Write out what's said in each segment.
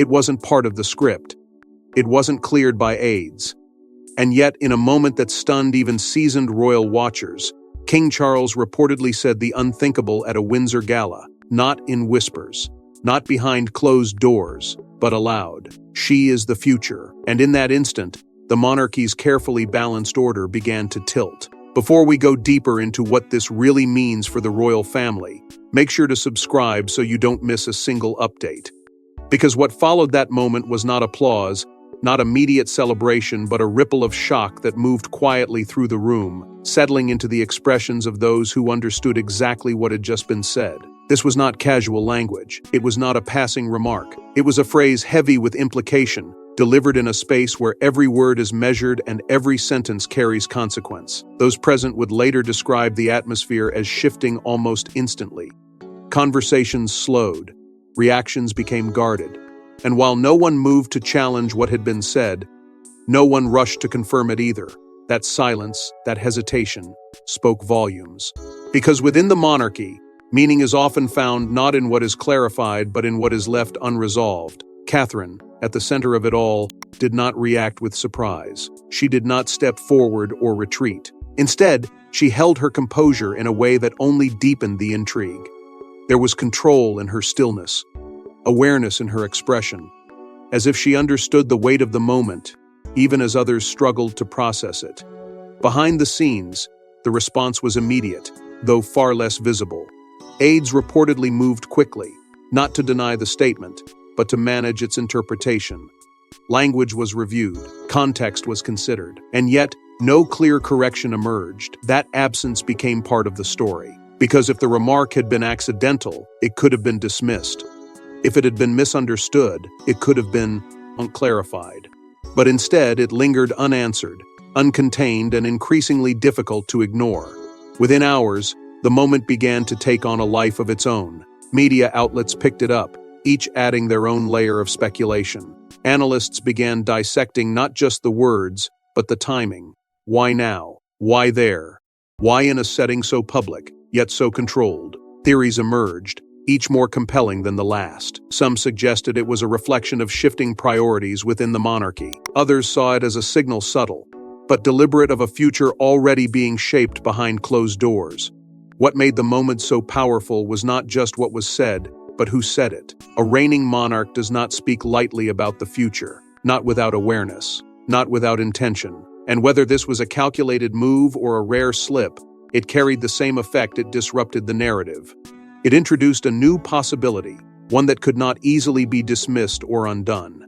It wasn't part of the script. It wasn't cleared by aides. And yet, in a moment that stunned even seasoned royal watchers, King Charles reportedly said the unthinkable at a Windsor Gala, not in whispers, not behind closed doors, but aloud. She is the future. And in that instant, the monarchy's carefully balanced order began to tilt. Before we go deeper into what this really means for the royal family, make sure to subscribe so you don't miss a single update. Because what followed that moment was not applause, not immediate celebration, but a ripple of shock that moved quietly through the room, settling into the expressions of those who understood exactly what had just been said. This was not casual language. It was not a passing remark. It was a phrase heavy with implication, delivered in a space where every word is measured and every sentence carries consequence. Those present would later describe the atmosphere as shifting almost instantly. Conversations slowed. Reactions became guarded. And while no one moved to challenge what had been said, no one rushed to confirm it either. That silence, that hesitation, spoke volumes. Because within the monarchy, meaning is often found not in what is clarified, but in what is left unresolved. Catherine, at the center of it all, did not react with surprise. She did not step forward or retreat. Instead, she held her composure in a way that only deepened the intrigue. There was control in her stillness, awareness in her expression, as if she understood the weight of the moment, even as others struggled to process it. Behind the scenes, the response was immediate, though far less visible. Aides reportedly moved quickly, not to deny the statement, but to manage its interpretation. Language was reviewed, context was considered, and yet no clear correction emerged. That absence became part of the story, because if the remark had been accidental, it could have been dismissed. If it had been misunderstood, it could have been unclarified. But instead, it lingered unanswered, uncontained, and increasingly difficult to ignore. Within hours, the moment began to take on a life of its own. Media outlets picked it up, each adding their own layer of speculation. Analysts began dissecting not just the words, but the timing. Why now? Why there? Why in a setting so public, yet so controlled? Theories emerged, each more compelling than the last. Some suggested it was a reflection of shifting priorities within the monarchy. Others saw it as a signal subtle, but deliberate of a future already being shaped behind closed doors. What made the moment so powerful was not just what was said, but who said it. A reigning monarch does not speak lightly about the future, not without awareness, not without intention. And whether this was a calculated move or a rare slip, it carried the same effect. It disrupted the narrative. It introduced a new possibility, one that could not easily be dismissed or undone.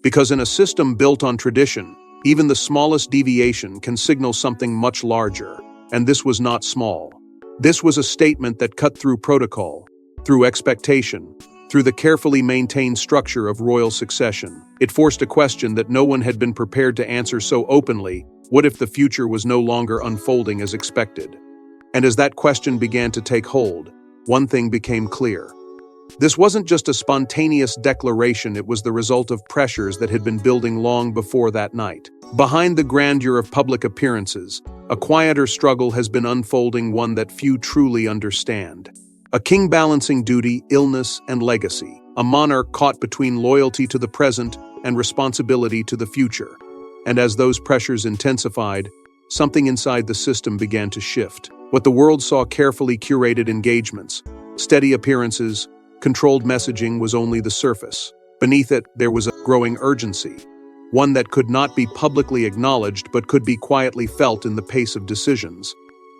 Because in a system built on tradition, even the smallest deviation can signal something much larger. And this was not small. This was a statement that cut through protocol, through expectation, through the carefully maintained structure of royal succession. It forced a question that no one had been prepared to answer so openly: what if the future was no longer unfolding as expected? And as that question began to take hold, one thing became clear. This wasn't just a spontaneous declaration, it was the result of pressures that had been building long before that night. Behind the grandeur of public appearances, a quieter struggle has been unfolding, one that few truly understand. A king balancing duty, illness, and legacy. A monarch caught between loyalty to the present and responsibility to the future. And as those pressures intensified, something inside the system began to shift. What the world saw carefully curated engagements, steady appearances, controlled messaging was only the surface. Beneath it, there was a growing urgency, one that could not be publicly acknowledged but could be quietly felt in the pace of decisions,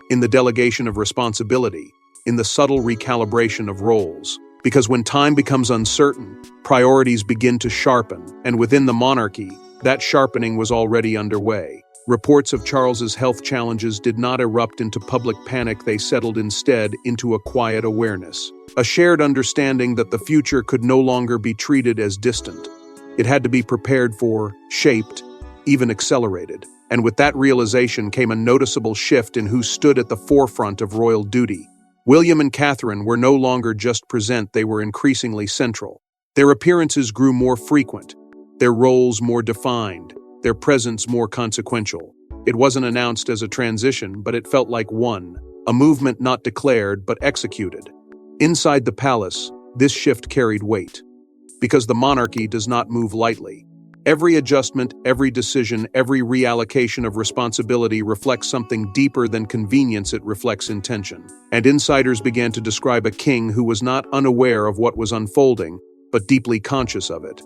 in the delegation of responsibility, in the subtle recalibration of roles. Because when time becomes uncertain, priorities begin to sharpen, and within the monarchy, that sharpening was already underway. Reports of Charles's health challenges did not erupt into public panic, they settled instead into a quiet awareness. A shared understanding that the future could no longer be treated as distant. It had to be prepared for, shaped, even accelerated. And with that realization came a noticeable shift in who stood at the forefront of royal duty. William and Catherine were no longer just present, they were increasingly central. Their appearances grew more frequent, their roles more defined, their presence more consequential. It wasn't announced as a transition, but it felt like one, a movement not declared but executed. Inside the palace, this shift carried weight. because the monarchy does not move lightly. Every adjustment, every decision, every reallocation of responsibility reflects something deeper than convenience. It reflects intention. And insiders began to describe a king who was not unaware of what was unfolding, but deeply conscious of it.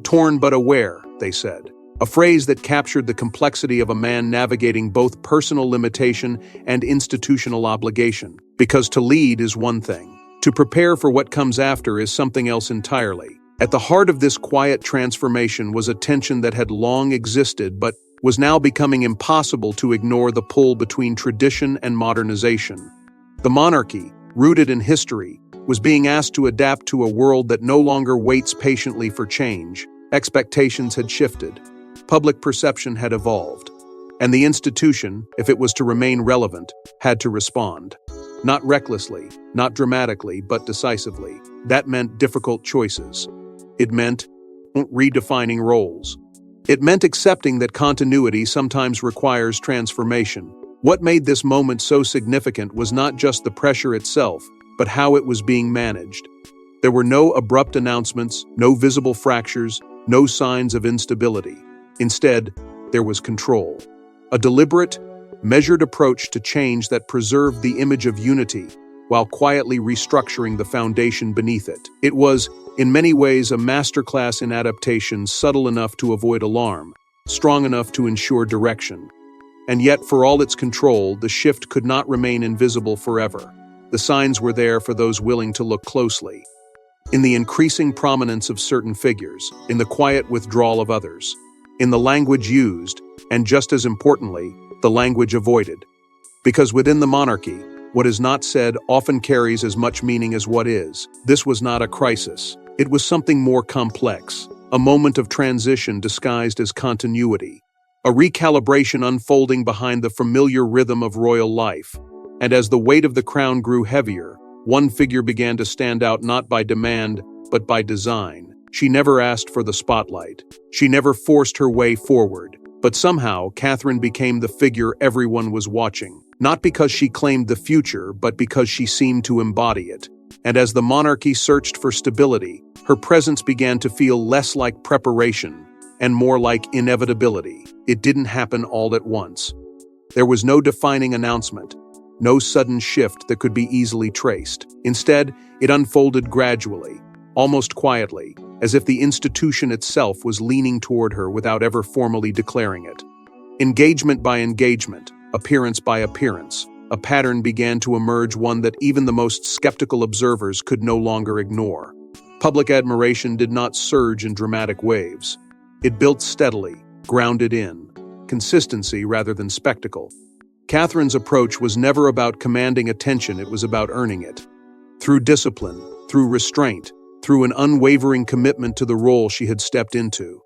Torn but aware, they said. A phrase that captured the complexity of a man navigating both personal limitation and institutional obligation. Because to lead is one thing. To prepare for what comes after is something else entirely. At the heart of this quiet transformation was a tension that had long existed but was now becoming impossible to ignore: the pull between tradition and modernization. The monarchy, rooted in history, was being asked to adapt to a world that no longer waits patiently for change. Expectations had shifted. Public perception had evolved. And the institution, if it was to remain relevant, had to respond. Not recklessly, not dramatically, but decisively. That meant difficult choices. It meant redefining roles. It meant accepting that continuity sometimes requires transformation. What made this moment so significant was not just the pressure itself, but how it was being managed. There were no abrupt announcements, no visible fractures, no signs of instability. Instead, there was control. A deliberate, measured approach to change that preserved the image of unity while quietly restructuring the foundation beneath it. It was, in many ways, a masterclass in adaptation, subtle enough to avoid alarm, strong enough to ensure direction. And yet, for all its control, the shift could not remain invisible forever. The signs were there for those willing to look closely. In the increasing prominence of certain figures, in the quiet withdrawal of others, in the language used, and just as importantly, the language avoided. Because within the monarchy, what is not said often carries as much meaning as what is. This was not a crisis. It was something more complex, a moment of transition disguised as continuity, a recalibration unfolding behind the familiar rhythm of royal life. And as the weight of the crown grew heavier, one figure began to stand out, not by demand, but by design. She never asked for the spotlight. She never forced her way forward. But somehow, Catherine became the figure everyone was watching, not because she claimed the future, but because she seemed to embody it. And as the monarchy searched for stability, her presence began to feel less like preparation and more like inevitability. It didn't happen all at once. There was no defining announcement, no sudden shift that could be easily traced. Instead, it unfolded gradually, almost quietly, as if the institution itself was leaning toward her without ever formally declaring it. Engagement by engagement, appearance by appearance, a pattern began to emerge, one that even the most skeptical observers could no longer ignore. Public admiration did not surge in dramatic waves. It built steadily, grounded in consistency rather than spectacle. Catherine's approach was never about commanding attention, it was about earning it. Through discipline, through restraint, through an unwavering commitment to the role she had stepped into.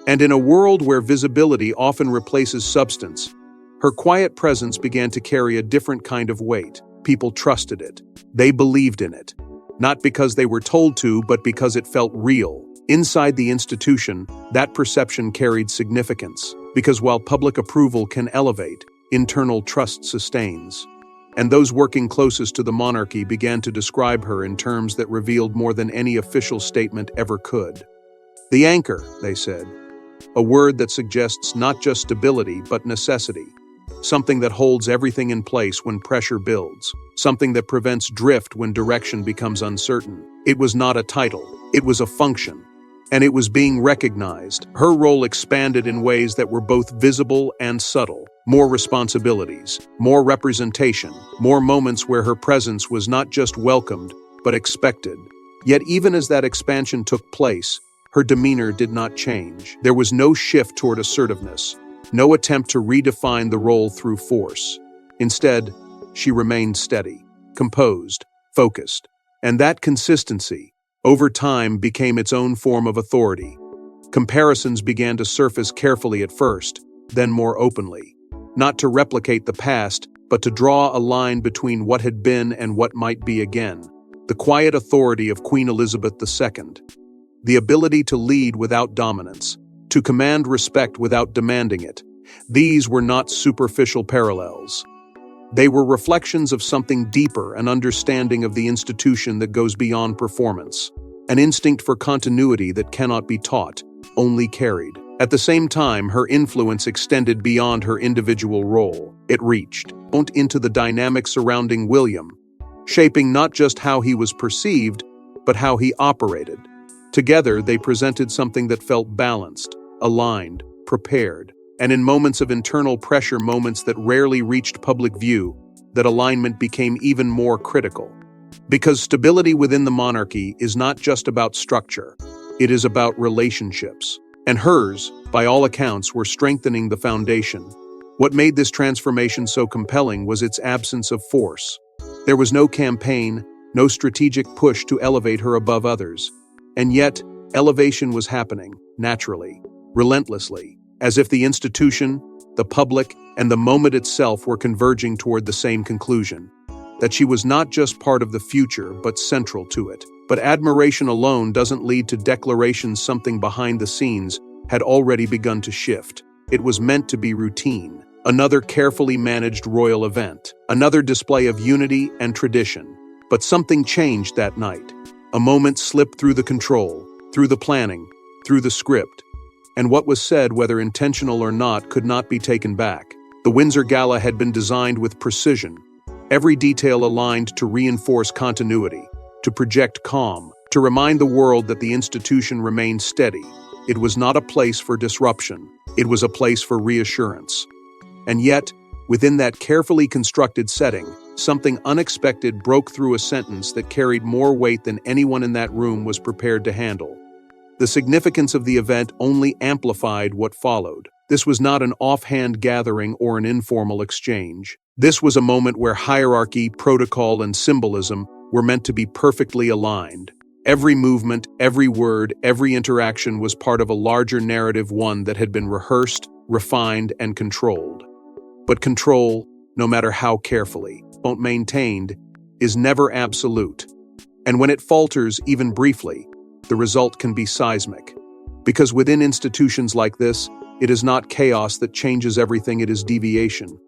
And in a world where visibility often replaces substance, her quiet presence began to carry a different kind of weight. People trusted it. They believed in it. Not because they were told to, but because it felt real. Inside the institution, that perception carried significance, because while public approval can elevate, internal trust sustains. And those working closest to the monarchy began to describe her in terms that revealed more than any official statement ever could. The anchor, they said, a word that suggests not just stability but necessity, something that holds everything in place when pressure builds, something that prevents drift when direction becomes uncertain. It was not a title, it was a function. And it was being recognized. Her role expanded in ways that were both visible and subtle. More responsibilities, more representation, more moments where her presence was not just welcomed, but expected. Yet even as that expansion took place, her demeanor did not change. There was no shift toward assertiveness, no attempt to redefine the role through force. Instead, she remained steady, composed, focused. And that consistency, over time, became its own form of authority. Comparisons began to surface carefully at first, then more openly. Not to replicate the past, but to draw a line between what had been and what might be again. The quiet authority of Queen Elizabeth II. The ability to lead without dominance, to command respect without demanding it. These were not superficial parallels. They were reflections of something deeper, an understanding of the institution that goes beyond performance. an instinct for continuity that cannot be taught, only carried. At the same time, her influence extended beyond her individual role. It reached into the dynamic surrounding William, shaping not just how he was perceived, but how he operated. Together, they presented something that felt balanced, aligned, prepared, and in moments of internal pressure, moments that rarely reached public view, that alignment became even more critical. Because stability within the monarchy is not just about structure, it is about relationships. And hers, by all accounts, were strengthening the foundation. What made this transformation so compelling was its absence of force. There was no campaign, no strategic push to elevate her above others. And yet, elevation was happening, naturally, relentlessly, as if the institution, the public, and the moment itself were converging toward the same conclusion: that she was not just part of the future, but central to it. But admiration alone doesn't lead to declarations. Something behind the scenes had already begun to shift. It was meant to be routine, another carefully managed royal event, another display of unity and tradition. But something changed that night. A moment slipped through the control, through the planning, through the script. And what was said, whether intentional or not, could not be taken back. The Windsor Gala had been designed with precision, every detail aligned to reinforce continuity, to project calm, to remind the world that the institution remained steady. It was not a place for disruption. It was a place for reassurance. And yet, within that carefully constructed setting, something unexpected broke through, a sentence that carried more weight than anyone in that room was prepared to handle. The significance of the event only amplified what followed. This was not an offhand gathering or an informal exchange. This was a moment where hierarchy, protocol, and symbolism were meant to be perfectly aligned. Every movement, every word, every interaction was part of a larger narrative, one that had been rehearsed, refined, and controlled. But control, no matter how carefully maintained, is never absolute. And when it falters, even briefly, the result can be seismic. Because within institutions like this, it is not chaos that changes everything, it is deviation.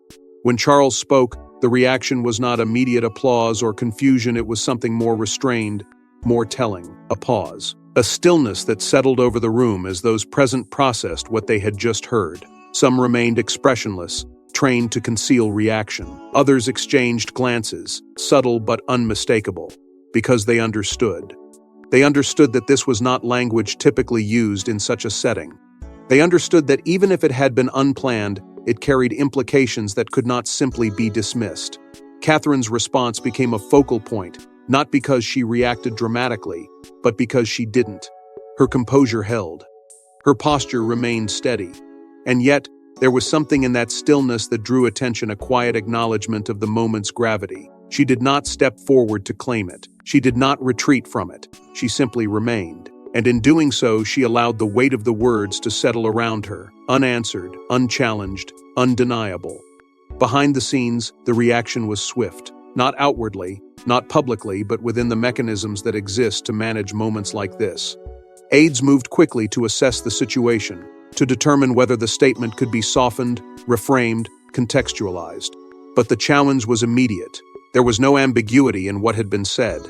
When Charles spoke, the reaction was not immediate applause or confusion, it was something more restrained, more telling. A pause. A stillness that settled over the room as those present processed what they had just heard. Some remained expressionless, trained to conceal reaction. Others exchanged glances, subtle but unmistakable, because they understood. They understood that this was not language typically used in such a setting. They understood that even if it had been unplanned, it carried implications that could not simply be dismissed. Catherine's response became a focal point, not because she reacted dramatically, but because she didn't. Her composure held. Her posture remained steady. And yet, there was something in that stillness that drew attention, a quiet acknowledgement of the moment's gravity. She did not step forward to claim it. She did not retreat from it. She simply remained. And in doing so, she allowed the weight of the words to settle around her, unanswered, unchallenged, undeniable. Behind the scenes, the reaction was swift. Not outwardly, not publicly, but within the mechanisms that exist to manage moments like this. Aides moved quickly to assess the situation, to determine whether the statement could be softened, reframed, contextualized. But the challenge was immediate. There was no ambiguity in what had been said.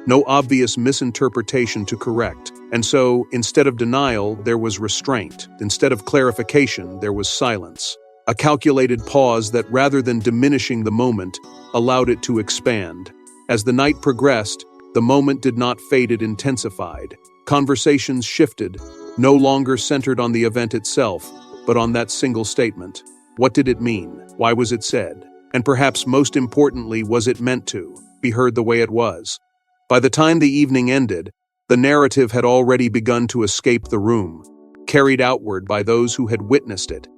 No obvious misinterpretation to correct. And so, instead of denial, there was restraint. Instead of clarification, there was silence. A calculated pause that, rather than diminishing the moment, allowed it to expand. As the night progressed, the moment did not fade, it intensified. Conversations shifted, no longer centered on the event itself, but on that single statement. What did it mean? Why was it said? And perhaps most importantly, was it meant to be heard the way it was? By the time the evening ended, the narrative had already begun to escape the room, carried outward by those who had witnessed it,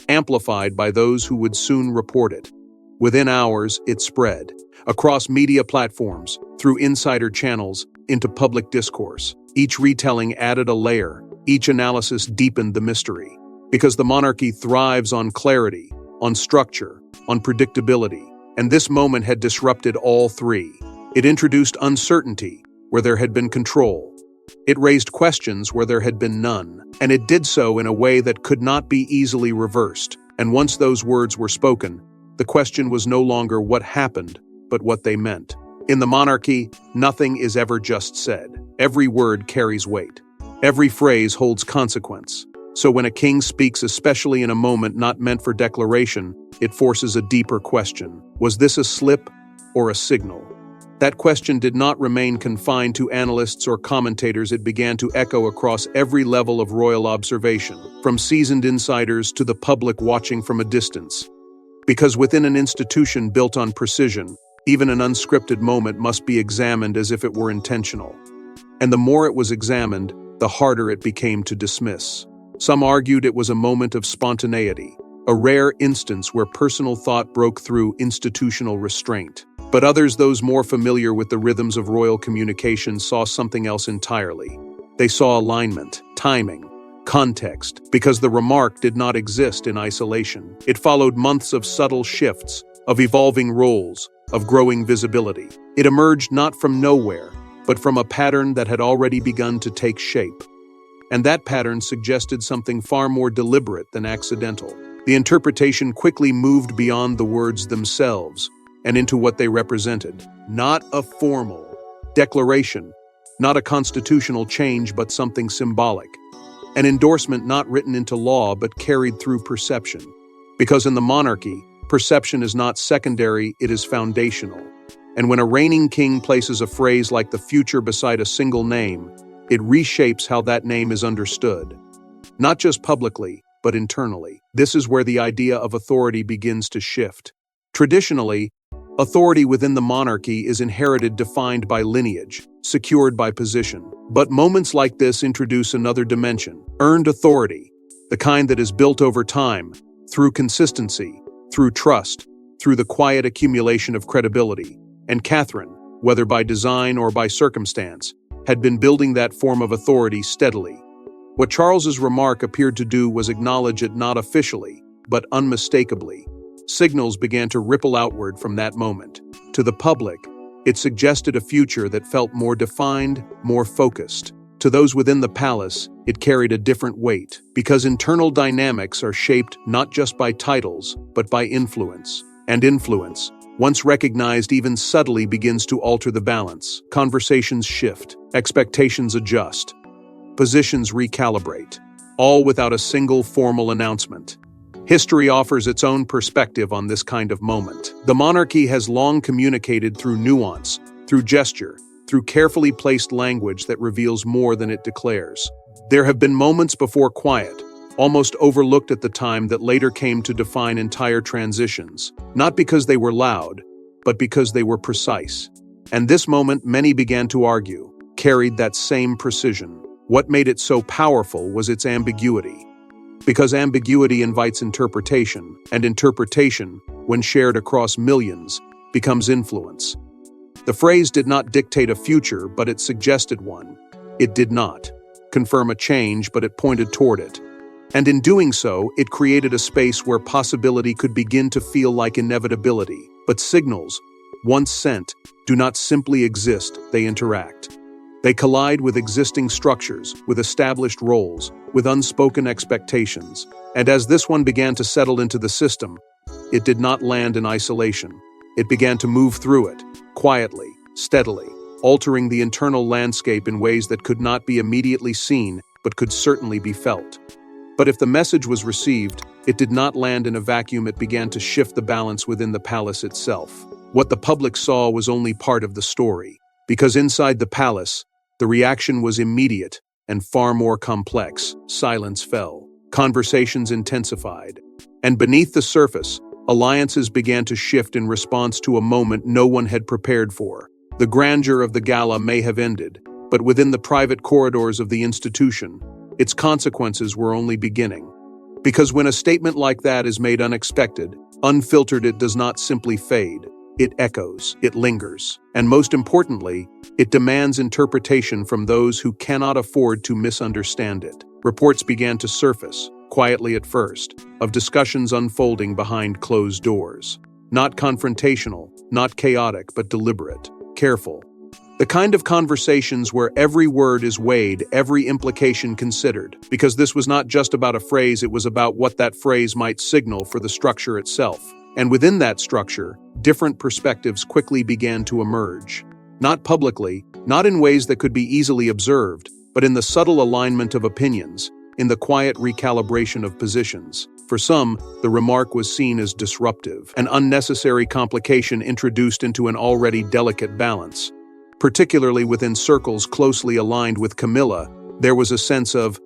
amplified by those who would soon report it. Within hours, it spread, across media platforms, through insider channels, into public discourse. Each retelling added a layer, each analysis deepened the mystery. Because the monarchy thrives on clarity, on structure, on predictability, and this moment had disrupted all three. It introduced uncertainty where there had been control. It raised questions where there had been none, and it did so in a way that could not be easily reversed. And once those words were spoken, the question was no longer what happened, but what they meant. In the monarchy, nothing is ever just said. Every word carries weight. Every phrase holds consequence. So when a king speaks, especially in a moment not meant for declaration, it forces a deeper question. Was this a slip or a signal? That question did not remain confined to analysts or commentators. It began to echo across every level of royal observation, from seasoned insiders to the public watching from a distance. Because within an institution built on precision, even an unscripted moment must be examined as if it were intentional. And the more it was examined, the harder it became to dismiss. Some argued it was a moment of spontaneity, a rare instance where personal thought broke through institutional restraint. But others, those more familiar with the rhythms of royal communication, saw something else entirely. They saw alignment, timing, context, because the remark did not exist in isolation. It followed months of subtle shifts, of evolving roles, of growing visibility. It emerged not from nowhere, but from a pattern that had already begun to take shape. And that pattern suggested something far more deliberate than accidental. The interpretation quickly moved beyond the words themselves and into what they represented. Not a formal declaration, not a constitutional change, but something symbolic. An endorsement not written into law, but carried through perception. Because in the monarchy, perception is not secondary, it is foundational. And when a reigning king places a phrase like the future beside a single name, it reshapes how that name is understood. Not just publicly, but internally. This is where the idea of authority begins to shift. Traditionally, authority within the monarchy is inherited, defined by lineage, secured by position. But moments like this introduce another dimension, earned authority, the kind that is built over time, through consistency, through trust, through the quiet accumulation of credibility. And Catherine, whether by design or by circumstance, had been building that form of authority steadily. What Charles's remark appeared to do was acknowledge it not officially, but unmistakably. Signals began to ripple outward from that moment. To the public, it suggested a future that felt more defined, more focused. To those within the palace, it carried a different weight, because internal dynamics are shaped not just by titles, but by influence. And influence, once recognized even subtly, begins to alter the balance. Conversations shift, expectations adjust, positions recalibrate, all without a single formal announcement. History offers its own perspective on this kind of moment. The monarchy has long communicated through nuance, through gesture, through carefully placed language that reveals more than it declares. There have been moments before quiet, almost overlooked at the time, that later came to define entire transitions, not because they were loud, but because they were precise. And this moment, many began to argue, carried that same precision. What made it so powerful was its ambiguity. Because ambiguity invites interpretation, and interpretation, when shared across millions, becomes influence. The phrase did not dictate a future, but it suggested one. It did not confirm a change, but it pointed toward it. And in doing so, it created a space where possibility could begin to feel like inevitability. But signals, once sent, do not simply exist, they interact. They collide with existing structures, with established roles, with unspoken expectations. And as this one began to settle into the system, it did not land in isolation. It began to move through it, quietly, steadily, altering the internal landscape in ways that could not be immediately seen, but could certainly be felt. But if the message was received, it did not land in a vacuum. It began to shift the balance within the palace itself. What the public saw was only part of the story, because inside the palace, the reaction was immediate and far more complex. Silence fell. Conversations intensified. And beneath the surface, alliances began to shift in response to a moment no one had prepared for. The grandeur of the gala may have ended, but within the private corridors of the institution, its consequences were only beginning. Because when a statement like that is made unexpected, unfiltered, it does not simply fade. It echoes, it lingers, and most importantly, it demands interpretation from those who cannot afford to misunderstand it. Reports began to surface, quietly at first, of discussions unfolding behind closed doors. Not confrontational, not chaotic, but deliberate, careful. The kind of conversations where every word is weighed, every implication considered. Because this was not just about a phrase, it was about what that phrase might signal for the structure itself. And within that structure, different perspectives quickly began to emerge. Not publicly, not in ways that could be easily observed, but in the subtle alignment of opinions, in the quiet recalibration of positions. For some, the remark was seen as disruptive, an unnecessary complication introduced into an already delicate balance. Particularly within circles closely aligned with Camilla, there was a sense of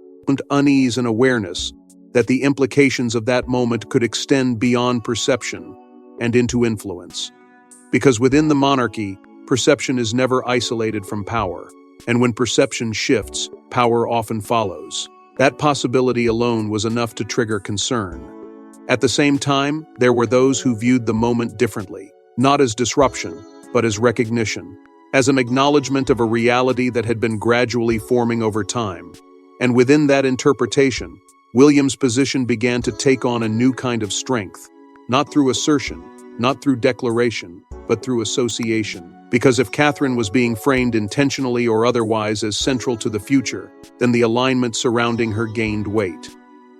unease and awareness that the implications of that moment could extend beyond perception and into influence. Because within the monarchy, perception is never isolated from power, and when perception shifts, power often follows. That possibility alone was enough to trigger concern. At the same time, there were those who viewed the moment differently, not as disruption, but as recognition, as an acknowledgement of a reality that had been gradually forming over time. And within that interpretation, William's position began to take on a new kind of strength, not through assertion, not through declaration, but through association. Because if Catherine was being framed intentionally or otherwise as central to the future, then the alignment surrounding her gained weight.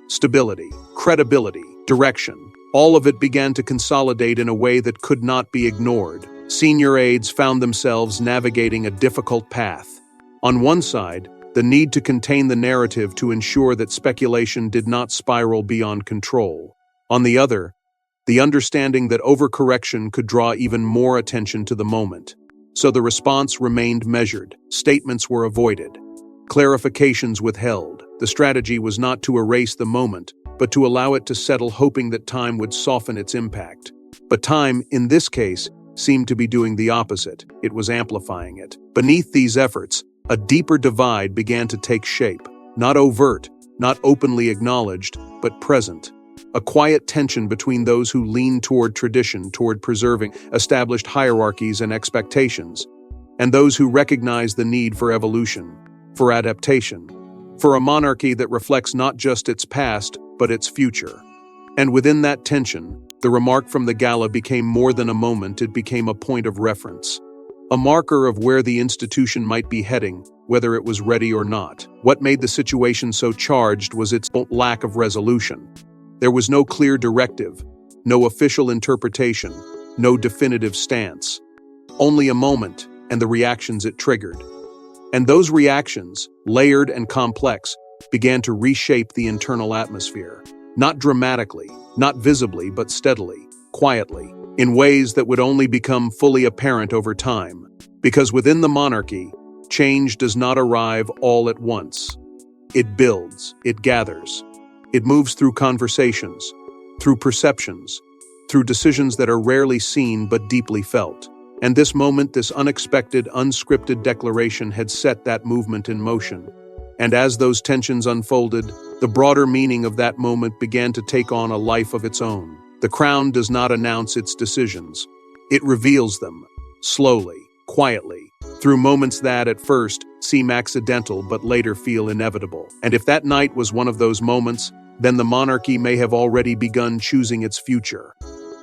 Stability, credibility, direction, all of it began to consolidate in a way that could not be ignored. Senior aides found themselves navigating a difficult path. On one side, the need to contain the narrative to ensure that speculation did not spiral beyond control. On the other, the understanding that overcorrection could draw even more attention to the moment. So the response remained measured, statements were avoided, clarifications withheld. The strategy was not to erase the moment, but to allow it to settle, hoping that time would soften its impact. But time, in this case, seemed to be doing the opposite. It was amplifying it. Beneath these efforts, a deeper divide began to take shape. Not overt, not openly acknowledged, but present. A quiet tension between those who leaned toward tradition, toward preserving established hierarchies and expectations, and those who recognized the need for evolution, for adaptation, for a monarchy that reflects not just its past, but its future. And within that tension, the remark from the gala became more than a moment, it became a point of reference. A marker of where the institution might be heading, whether it was ready or not. What made the situation so charged was its lack of resolution. There was no clear directive, no official interpretation, no definitive stance. Only a moment and the reactions it triggered. And those reactions, layered and complex, began to reshape the internal atmosphere. Not dramatically, not visibly, but steadily, quietly, in ways that would only become fully apparent over time. Because within the monarchy, change does not arrive all at once. It builds, it gathers. It moves through conversations, through perceptions, through decisions that are rarely seen but deeply felt. And this moment, this unexpected, unscripted declaration had set that movement in motion. And as those tensions unfolded, the broader meaning of that moment began to take on a life of its own. The crown does not announce its decisions. It reveals them, slowly, quietly, through moments that, at first, seem accidental but later feel inevitable. And if that night was one of those moments, then the monarchy may have already begun choosing its future.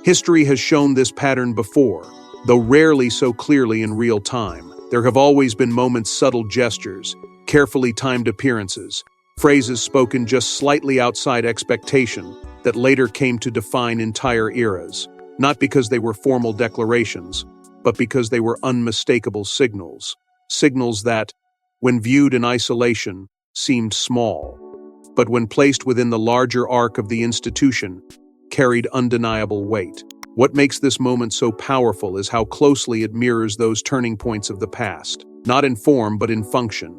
History has shown this pattern before, though rarely so clearly in real time. There have always been moments, subtle gestures, carefully timed appearances, phrases spoken just slightly outside expectation that later came to define entire eras, not because they were formal declarations, but because they were unmistakable signals. Signals that, when viewed in isolation, seemed small, but when placed within the larger arc of the institution, carried undeniable weight. What makes this moment so powerful is how closely it mirrors those turning points of the past, not in form but in function.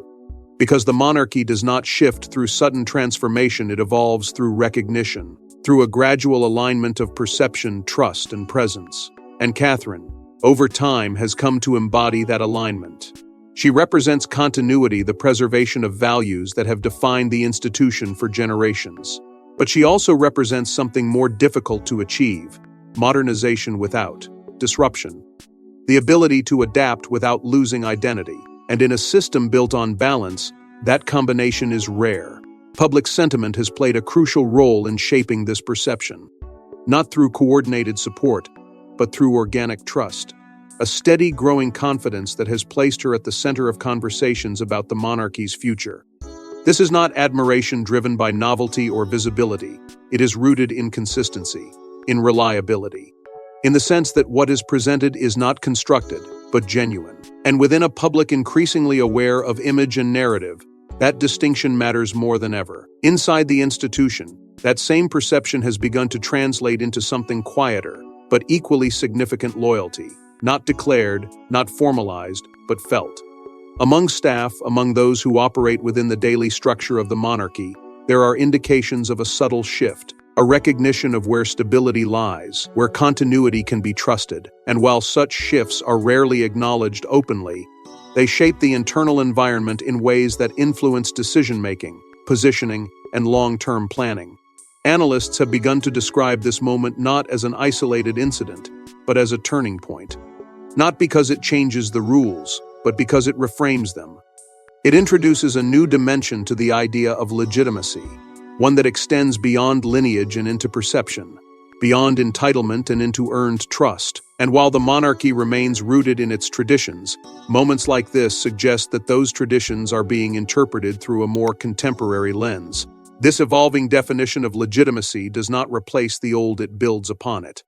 Because the monarchy does not shift through sudden transformation, it evolves through recognition, through a gradual alignment of perception, trust, and presence. And Catherine, over time, has come to embody that alignment. She represents continuity, the preservation of values that have defined the institution for generations. But she also represents something more difficult to achieve: modernization without disruption. The ability to adapt without losing identity. And in a system built on balance, that combination is rare. Public sentiment has played a crucial role in shaping this perception. Not through coordinated support, but through organic trust. A steady, growing confidence that has placed her at the center of conversations about the monarchy's future. This is not admiration driven by novelty or visibility. It is rooted in consistency, in reliability. In the sense that what is presented is not constructed, but genuine. And within a public increasingly aware of image and narrative, that distinction matters more than ever. Inside the institution, that same perception has begun to translate into something quieter, but equally significant: loyalty. Not declared, not formalized, but felt. Among staff, among those who operate within the daily structure of the monarchy, there are indications of a subtle shift, a recognition of where stability lies, where continuity can be trusted. And while such shifts are rarely acknowledged openly, they shape the internal environment in ways that influence decision-making, positioning, and long-term planning. Analysts have begun to describe this moment not as an isolated incident, but as a turning point. Not because it changes the rules, but because it reframes them. It introduces a new dimension to the idea of legitimacy, one that extends beyond lineage and into perception, beyond entitlement and into earned trust. And while the monarchy remains rooted in its traditions, moments like this suggest that those traditions are being interpreted through a more contemporary lens. This evolving definition of legitimacy does not replace the old, it builds upon it.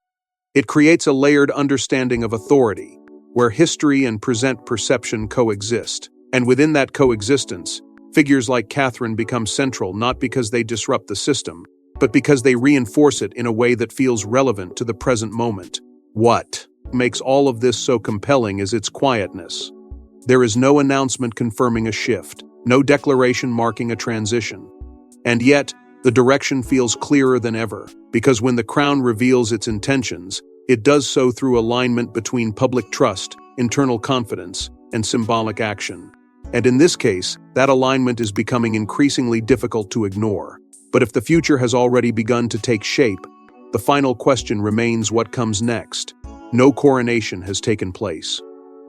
It creates a layered understanding of authority, where history and present perception coexist. And within that coexistence, figures like Catherine become central not because they disrupt the system, but because they reinforce it in a way that feels relevant to the present moment. What makes all of this so compelling is its quietness. There is no announcement confirming a shift, no declaration marking a transition. And yet, the direction feels clearer than ever, because when the crown reveals its intentions, it does so through alignment between public trust, internal confidence, and symbolic action. And in this case, that alignment is becoming increasingly difficult to ignore. But if the future has already begun to take shape, the final question remains: what comes next? No coronation has taken place.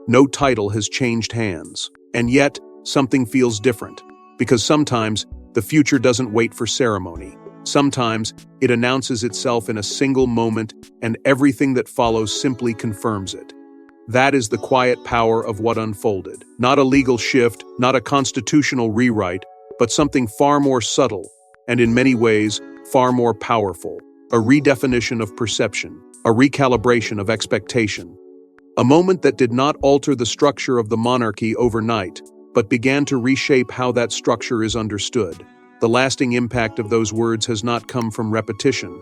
No title has changed hands. And yet, something feels different, because sometimes the future doesn't wait for ceremony. Sometimes it announces itself in a single moment, and everything that follows simply confirms it. That is the quiet power of what unfolded. Not a legal shift, not a constitutional rewrite, but something far more subtle, and in many ways, far more powerful. A redefinition of perception, a recalibration of expectation. A moment that did not alter the structure of the monarchy overnight, but began to reshape how that structure is understood. The lasting impact of those words has not come from repetition,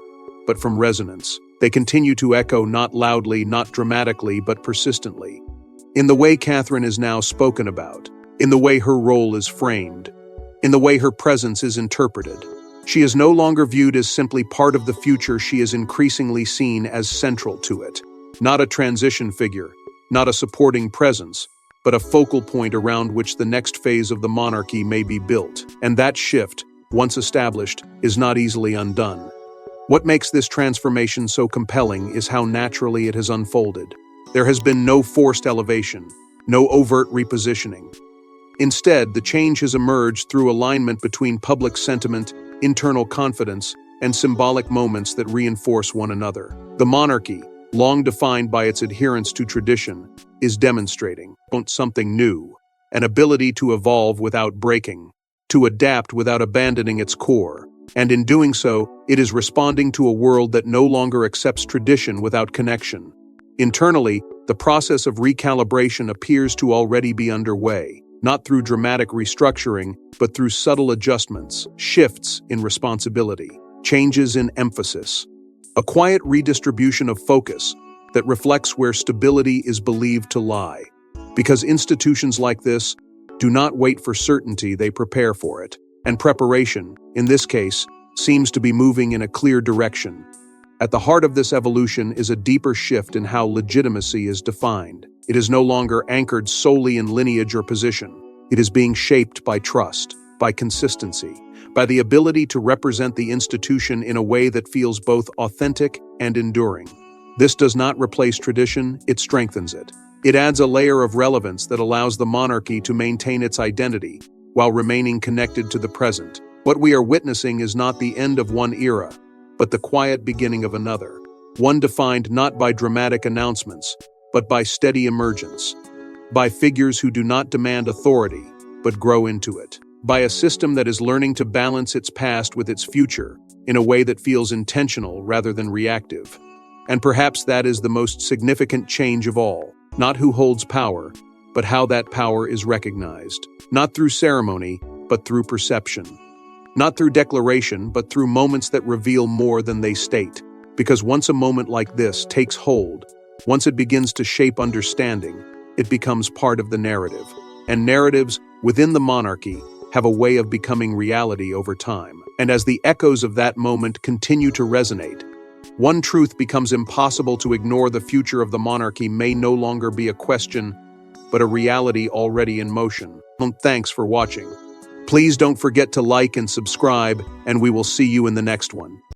but from resonance. They continue to echo not loudly, not dramatically, but persistently. In the way Catherine is now spoken about, in the way her role is framed, in the way her presence is interpreted. She is no longer viewed as simply part of the future, she is increasingly seen as central to it. Not a transition figure, not a supporting presence, but a focal point around which the next phase of the monarchy may be built. And that shift, once established, is not easily undone. What makes this transformation so compelling is how naturally it has unfolded. There has been no forced elevation, no overt repositioning. Instead, the change has emerged through alignment between public sentiment, internal confidence, and symbolic moments that reinforce one another. The monarchy, long defined by its adherence to tradition, is demonstrating something new, an ability to evolve without breaking, to adapt without abandoning its core. And in doing so, it is responding to a world that no longer accepts tradition without connection. Internally, the process of recalibration appears to already be underway, not through dramatic restructuring, but through subtle adjustments, shifts in responsibility, changes in emphasis, a quiet redistribution of focus that reflects where stability is believed to lie. Because institutions like this do not wait for certainty, they prepare for it. And preparation, in this case, seems to be moving in a clear direction. At the heart of this evolution is a deeper shift in how legitimacy is defined. It is no longer anchored solely in lineage or position. It is being shaped by trust, by consistency, by the ability to represent the institution in a way that feels both authentic and enduring. This does not replace tradition, it strengthens it. It adds a layer of relevance that allows the monarchy to maintain its identity while remaining connected to the present. What we are witnessing is not the end of one era, but the quiet beginning of another, one defined not by dramatic announcements, but by steady emergence, by figures who do not demand authority, but grow into it, by a system that is learning to balance its past with its future in a way that feels intentional rather than reactive. And perhaps that is the most significant change of all. Not who holds power, but how that power is recognized. Not through ceremony, but through perception. Not through declaration, but through moments that reveal more than they state. Because once a moment like this takes hold, once it begins to shape understanding, it becomes part of the narrative. And narratives, within the monarchy, have a way of becoming reality over time. And as the echoes of that moment continue to resonate, one truth becomes impossible to ignore: the future of the monarchy may no longer be a question, but a reality already in motion. Thanks for watching. Please don't forget to like and subscribe, and we will see you in the next one.